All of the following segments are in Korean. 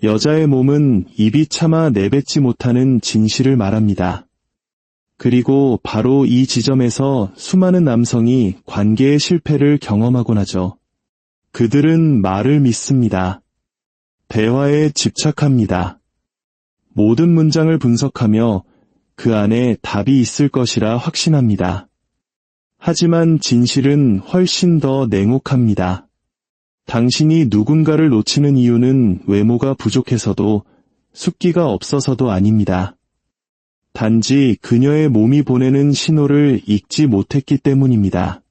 여자의 몸은 입이 차마 내뱉지 못하는 진실을 말합니다. 그리고 바로 이 지점에서 수많은 남성이 관계의 실패를 경험하곤 하죠. 그들은 말을 믿습니다. 대화에 집착합니다. 모든 문장을 분석하며 그 안에 답이 있을 것이라 확신합니다. 하지만 진실은 훨씬 더 냉혹합니다. 당신이 누군가를 놓치는 이유는 외모가 부족해서도 숫기가 없어서도 아닙니다. 단지 그녀의 몸이 보내는 신호를 읽지 못했기 때문입니다.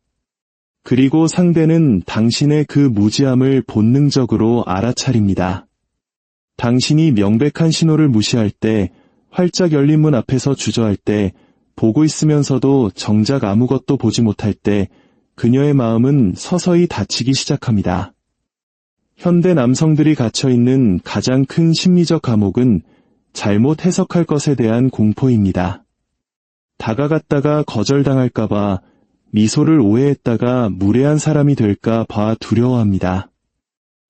그리고 상대는 당신의 그 무지함을 본능적으로 알아차립니다. 당신이 명백한 신호를 무시할 때, 활짝 열린 문 앞에서 주저할 때, 보고 있으면서도 정작 아무것도 보지 못할 때, 그녀의 마음은 서서히 다치기 시작합니다. 현대 남성들이 갇혀있는 가장 큰 심리적 감옥은 잘못 해석할 것에 대한 공포입니다. 다가갔다가 거절당할까봐, 미소를 오해했다가 무례한 사람이 될까 봐 두려워합니다.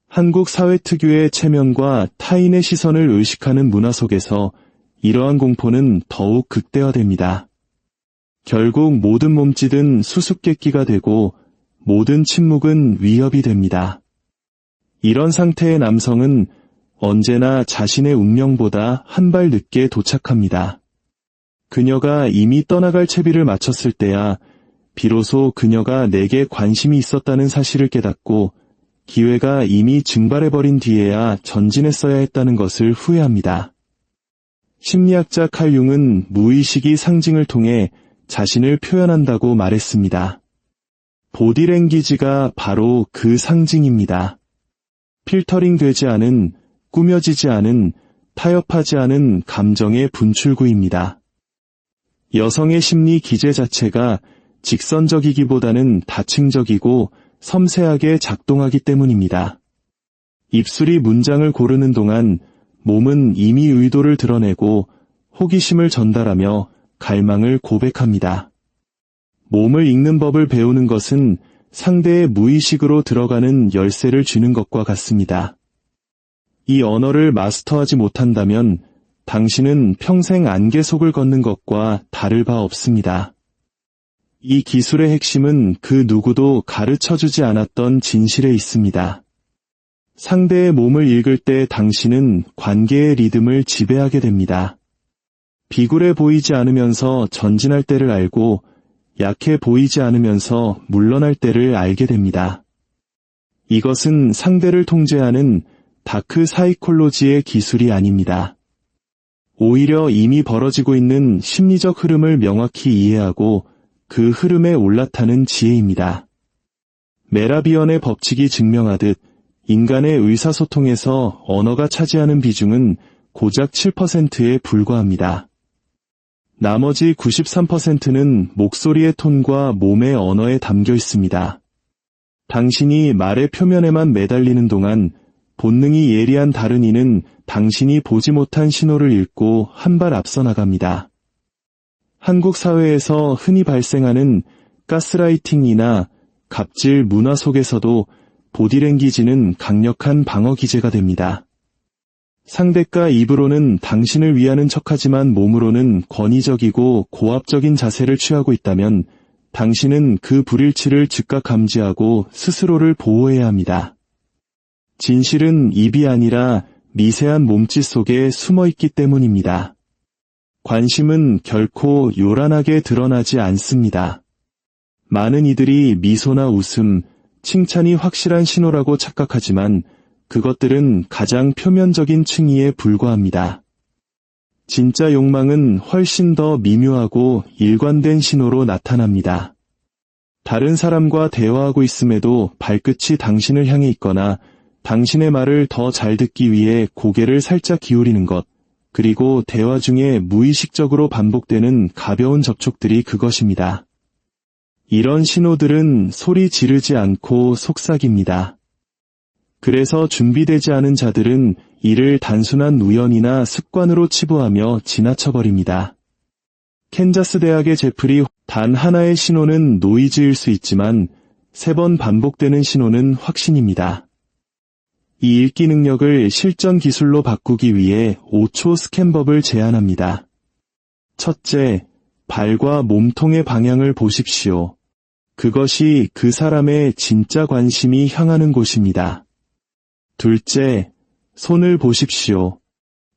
한국 사회 특유의 체면과 타인의 시선을 의식하는 문화 속에서 이러한 공포는 더욱 극대화됩니다. 결국 모든 몸짓은 수수께끼가 되고 모든 침묵은 위협이 됩니다. 이런 상태의 남성은 언제나 자신의 운명보다 한 발 늦게 도착합니다. 그녀가 이미 떠나갈 채비를 마쳤을 때야 비로소 그녀가 내게 관심이 있었다는 사실을 깨닫고 기회가 이미 증발해버린 뒤에야 전진했어야 했다는 것을 후회합니다. 심리학자 칼 융은 무의식이 상징을 통해 자신을 표현한다고 말했습니다. 보디랭귀지가 바로 그 상징입니다. 필터링 되지 않은, 꾸며지지 않은, 타협하지 않은 감정의 분출구입니다. 여성의 심리 기제 자체가 직선적이기보다는 다층적이고 섬세하게 작동하기 때문입니다. 입술이 문장을 고르는 동안 몸은 이미 의도를 드러내고 호기심을 전달하며 갈망을 고백합니다. 몸을 읽는 법을 배우는 것은 상대의 무의식으로 들어가는 열쇠를 쥐는 것과 같습니다. 이 언어를 마스터하지 못한다면 당신은 평생 안개 속을 걷는 것과 다를 바 없습니다. 이 기술의 핵심은 그 누구도 가르쳐주지 않았던 진실에 있습니다. 상대의 몸을 읽을 때 당신은 관계의 리듬을 지배하게 됩니다. 비굴해 보이지 않으면서 전진할 때를 알고 약해 보이지 않으면서 물러날 때를 알게 됩니다. 이것은 상대를 통제하는 다크 사이콜로지의 기술이 아닙니다. 오히려 이미 벌어지고 있는 심리적 흐름을 명확히 이해하고 그 흐름에 올라타는 지혜입니다. 메라비언의 법칙이 증명하듯 인간의 의사소통에서 언어가 차지하는 비중은 고작 7%에 불과합니다. 나머지 93%는 목소리의 톤과 몸의 언어에 담겨 있습니다. 당신이 말의 표면에만 매달리는 동안 본능이 예리한 다른 이는 당신이 보지 못한 신호를 읽고 한 발 앞서 나갑니다. 한국 사회에서 흔히 발생하는 가스라이팅이나 갑질 문화 속에서도 보디랭귀지는 강력한 방어 기제가 됩니다. 상대가 입으로는 당신을 위하는 척하지만 몸으로는 권위적이고 고압적인 자세를 취하고 있다면 당신은 그 불일치를 즉각 감지하고 스스로를 보호해야 합니다. 진실은 입이 아니라 미세한 몸짓 속에 숨어있기 때문입니다. 관심은 결코 요란하게 드러나지 않습니다. 많은 이들이 미소나 웃음, 칭찬이 확실한 신호라고 착각하지만 그것들은 가장 표면적인 층위에 불과합니다. 진짜 욕망은 훨씬 더 미묘하고 일관된 신호로 나타납니다. 다른 사람과 대화하고 있음에도 발끝이 당신을 향해 있거나 당신의 말을 더 잘 듣기 위해 고개를 살짝 기울이는 것, 그리고 대화 중에 무의식적으로 반복되는 가벼운 접촉들이 그것입니다. 이런 신호들은 소리 지르지 않고 속삭입니다. 그래서 준비되지 않은 자들은 이를 단순한 우연이나 습관으로 치부하며 지나쳐버립니다. 캔자스 대학의 제프리 단 하나의 신호는 노이즈일 수 있지만 3번 반복되는 신호는 확신입니다. 이 읽기 능력을 실전 기술로 바꾸기 위해 5초 스캔법을 제안합니다. 첫째, 발과 몸통의 방향을 보십시오. 그것이 그 사람의 진짜 관심이 향하는 곳입니다. 둘째, 손을 보십시오.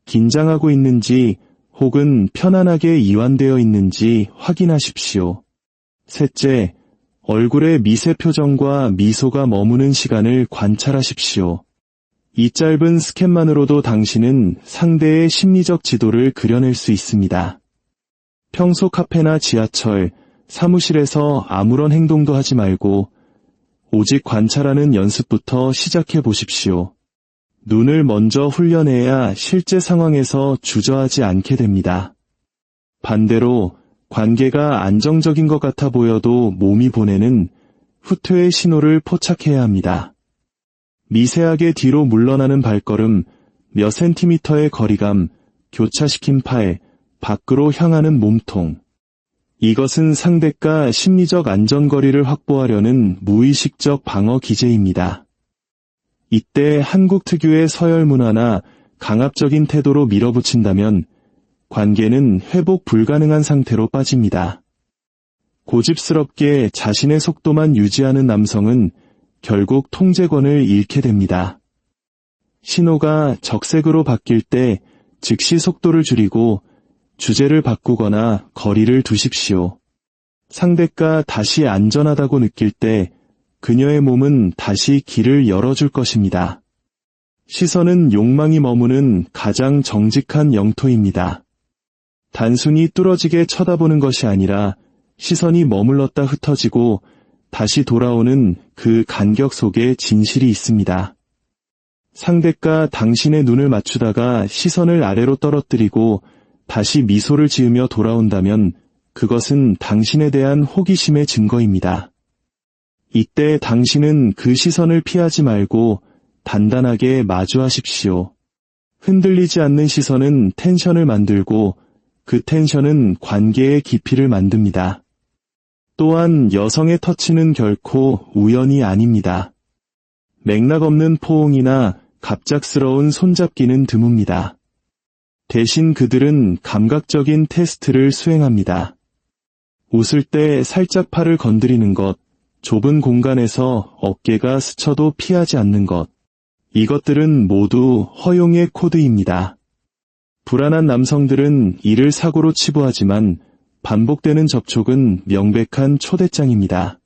긴장하고 있는지 혹은 편안하게 이완되어 있는지 확인하십시오. 셋째, 얼굴의 미세 표정과 미소가 머무는 시간을 관찰하십시오. 이 짧은 스캔만으로도 당신은 상대의 심리적 지도를 그려낼 수 있습니다. 평소 카페나 지하철, 사무실에서 아무런 행동도 하지 말고 오직 관찰하는 연습부터 시작해 보십시오. 눈을 먼저 훈련해야 실제 상황에서 주저하지 않게 됩니다. 반대로 관계가 안정적인 것 같아 보여도 몸이 보내는 후퇴의 신호를 포착해야 합니다. 미세하게 뒤로 물러나는 발걸음, 몇 센티미터의 거리감, 교차시킨 팔, 밖으로 향하는 몸통. 이것은 상대가 심리적 안전거리를 확보하려는 무의식적 방어 기제입니다. 이때 한국 특유의 서열 문화나 강압적인 태도로 밀어붙인다면 관계는 회복 불가능한 상태로 빠집니다. 고집스럽게 자신의 속도만 유지하는 남성은 결국 통제권을 잃게 됩니다. 신호가 적색으로 바뀔 때 즉시 속도를 줄이고 주제를 바꾸거나 거리를 두십시오. 상대가 다시 안전하다고 느낄 때 그녀의 몸은 다시 길을 열어줄 것입니다. 시선은 욕망이 머무는 가장 정직한 영토입니다. 단순히 뚫어지게 쳐다보는 것이 아니라 시선이 머물렀다 흩어지고 다시 돌아오는 그 간격 속에 진실이 있습니다. 상대가 당신의 눈을 맞추다가 시선을 아래로 떨어뜨리고 다시 미소를 지으며 돌아온다면 그것은 당신에 대한 호기심의 증거입니다. 이때 당신은 그 시선을 피하지 말고 단단하게 마주하십시오. 흔들리지 않는 시선은 텐션을 만들고 그 텐션은 관계의 깊이를 만듭니다. 또한 여성의 터치는 결코 우연이 아닙니다. 맥락 없는 포옹이나 갑작스러운 손잡기는 드뭅니다. 대신 그들은 감각적인 테스트를 수행합니다. 웃을 때 살짝 팔을 건드리는 것, 좁은 공간에서 어깨가 스쳐도 피하지 않는 것, 이것들은 모두 허용의 코드입니다. 불안한 남성들은 이를 사고로 치부하지만 반복되는 접촉은 명백한 초대장입니다.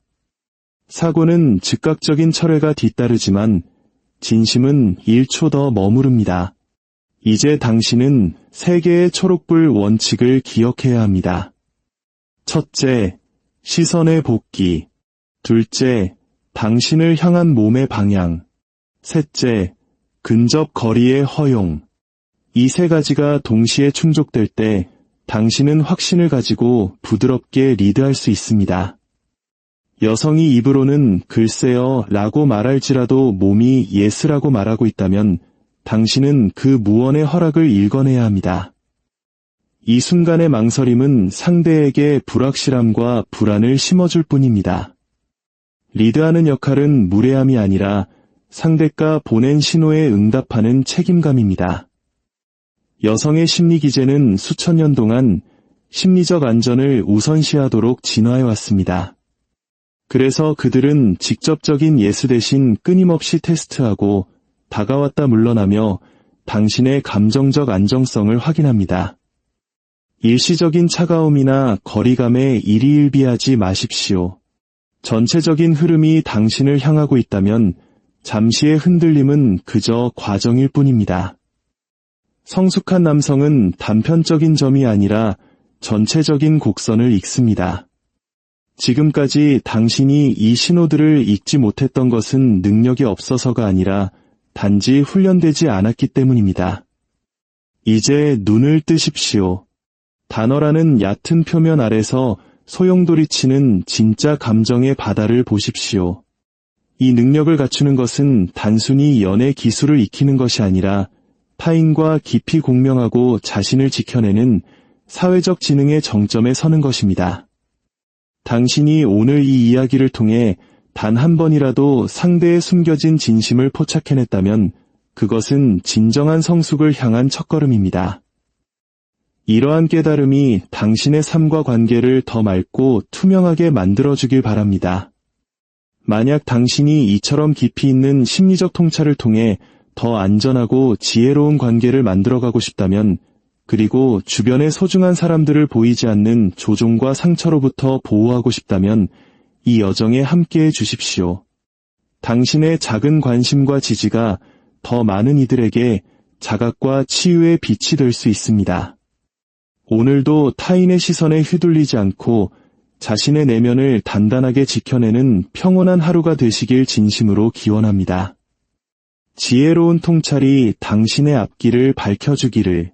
사고는 즉각적인 철회가 뒤따르지만 진심은 1초 더 머무릅니다. 이제 당신은 3개의 초록불 원칙을 기억해야 합니다. 첫째, 시선의 복귀. 둘째, 당신을 향한 몸의 방향. 셋째, 근접 거리의 허용. 이 3가지가 동시에 충족될 때 당신은 확신을 가지고 부드럽게 리드할 수 있습니다. 여성이 입으로는 글쎄요 라고 말할지라도 몸이 예스라고 말하고 있다면 당신은 그 무언의 허락을 읽어내야 합니다. 이 순간의 망설임은 상대에게 불확실함과 불안을 심어줄 뿐입니다. 리드하는 역할은 무례함이 아니라 상대가 보낸 신호에 응답하는 책임감입니다. 여성의 심리 기제는 수천 년 동안 심리적 안전을 우선시하도록 진화해왔습니다. 그래서 그들은 직접적인 예스 대신 끊임없이 테스트하고 다가왔다 물러나며 당신의 감정적 안정성을 확인합니다. 일시적인 차가움이나 거리감에 일희일비하지 마십시오. 전체적인 흐름이 당신을 향하고 있다면 잠시의 흔들림은 그저 과정일 뿐입니다. 성숙한 남성은 단편적인 점이 아니라 전체적인 곡선을 읽습니다. 지금까지 당신이 이 신호들을 읽지 못했던 것은 능력이 없어서가 아니라 단지 훈련되지 않았기 때문입니다. 이제 눈을 뜨십시오. 단어라는 얕은 표면 아래서 소용돌이치는 진짜 감정의 바다를 보십시오. 이 능력을 갖추는 것은 단순히 연애 기술을 익히는 것이 아니라 타인과 깊이 공명하고 자신을 지켜내는 사회적 지능의 정점에 서는 것입니다. 당신이 오늘 이 이야기를 통해 단 한 번이라도 상대의 숨겨진 진심을 포착해냈다면 그것은 진정한 성숙을 향한 첫걸음입니다. 이러한 깨달음이 당신의 삶과 관계를 더 맑고 투명하게 만들어주길 바랍니다. 만약 당신이 이처럼 깊이 있는 심리적 통찰을 통해 더 안전하고 지혜로운 관계를 만들어가고 싶다면, 그리고 주변의 소중한 사람들을 보이지 않는 조종과 상처로부터 보호하고 싶다면 이 여정에 함께해 주십시오. 당신의 작은 관심과 지지가 더 많은 이들에게 자각과 치유의 빛이 될 수 있습니다. 오늘도 타인의 시선에 휘둘리지 않고 자신의 내면을 단단하게 지켜내는 평온한 하루가 되시길 진심으로 기원합니다. 지혜로운 통찰이 당신의 앞길을 밝혀주기를.